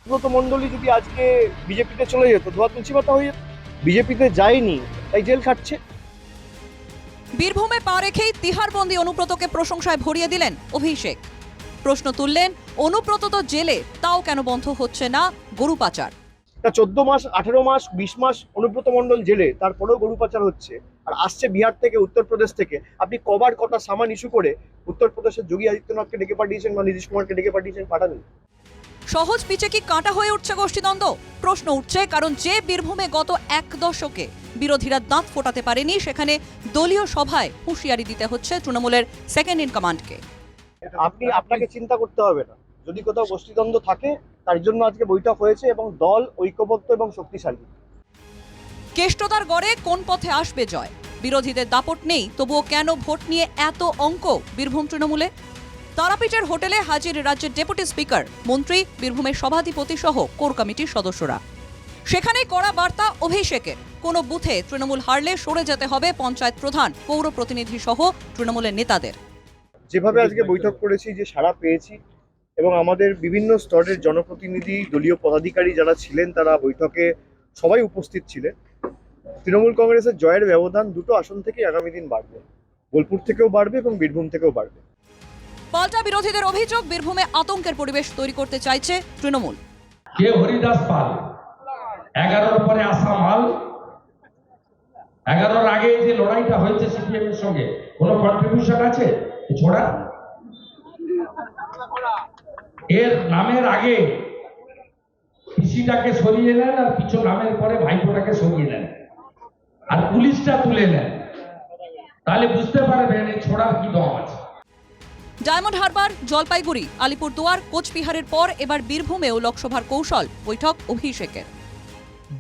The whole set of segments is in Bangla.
অনুব্রত মণ্ডলী যদি আজকে বিজেপিতে চলে যেত ধোয়া তুলসী পাতা হয়ে যেত। বিজেপিতে যায়নি তাই জেল খাটছে। বীরভূমে পা রেখেই তিহারবন্দি অনুব্রতকে প্রশংসায় ভরিয়ে দিলেন অভিষেক। প্রশ্ন তুললেন, অনুব্রত তো জেলে, তাও কেন বন্ধ হচ্ছে না গরু পাচার? তা 14 মাস, 18 মাস, 20 মাস অনুব্রত মণ্ডল জেলে, তারপরেও গরু পাচার হচ্ছে। আর আসছে বিহার থেকে, উত্তরপ্রদেশ থেকে। আপনি কবার কটা সামান ইস্যু করে উত্তরপ্রদেশের যোগী আদিত্যনাথকে ডেকে পাঠিয়েছেন বা নীতিশ কুমারকে ডেকে পাঠিয়েছেন? পাঠাননি। সহজ পিচে কি কাঁটা হয়ে উঠছে গোষ্ঠীদ্বন্দ্ব? প্রশ্ন উঠছে কারণ যে বীরভূমে গত এক দশকে বিরোধীরা দাঁত ফোটাতে পারেনি, সেখানে দলীয় সভায় হুঁশিয়ারি দিতে হচ্ছে তৃণমূলের সেকেন্ড ইন কমান্ডকে। আপনাকে চিন্তা করতে হবে না, যদি কোথাও গোষ্ঠীদ্বন্দ্ব থাকে তার জন্য আজকে বৈঠক হয়েছে এবং দল ঐক্যবদ্ধ এবং শক্তিশালী। কেষ্টদার গড়ে কোন পথে আসবে জয়? বিরোধীদের দাপট নেই, তবুও কেন ভোট নিয়ে এত অঙ্ক বীরভূম তৃণমূলে? তারাপীঠের হোটেলে হাজির রাজ্যের ডেপুটি স্পিকার, মন্ত্রী, বীরভূমের সভাধিপতি সহ কোর কমিটির সদস্যরা। সেখানেই কড়া বার্তা অভিষেকের, কোনো বুথে তৃণমূল হারলে সরে যেতে হবে পঞ্চায়েত প্রধান, পৌর প্রতিনিধি সহ তৃণমূলের নেতাদের। যেভাবে আজকে বৈঠক করেছি, যে সাড়া পেয়েছি, এবং আমাদের বিভিন্ন স্তরের জনপ্রতিনিধি, দলীয় পদাধিকারী যারা ছিলেন তারা বৈঠকে সবাই উপস্থিত ছিলেন। তৃণমূল কংগ্রেসের জয়ের ব্যবধান দুটো আসন থেকে আগামী দিন বাড়বে, বোলপুর থেকেও বাড়বে এবং বীরভূম থেকেও বাড়বে। পাল্টা বিরোধীদের অভিযোগ, বীরভূমে আতঙ্কের পরিবেশ তৈরি করতে চাইছে তৃণমূল। কে হরিদাস পাল 11-র পরে আসা মাল, 11-র আগে যে লড়াইটা হয়েছে সিপিএম এর সঙ্গে, কোনো কন্ট্রিবিউশন আছে ছোড়া? এর নামের আগে পিসিটাকে সরিয়ে নেন আর কিছু নামের পরে ভাইপোটাকে সরিয়ে নেন আর পুলিশটা তুলে নেন, তাহলে বুঝতে পারবেন এই ছোড়ার কি দম আছে। ডায়মন্ড হারবার, জলপাইগুড়ি, আলিপুরদুয়ার, কোচবিহারের পর এবার বীরভূমেও লোকসভার কৌশল বৈঠক অভিষেকের।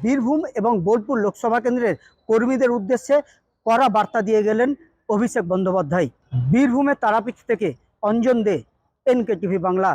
বীরভূম এবং বোলপুর লোকসভা কেন্দ্রের কর্মীদের উদ্দেশ্যে কড়া বার্তা দিয়ে গেলেন অভিষেক বন্দ্যোপাধ্যায়। বীরভূমের তারাপীঠ থেকে অঞ্জন দে, NK TV বাংলা।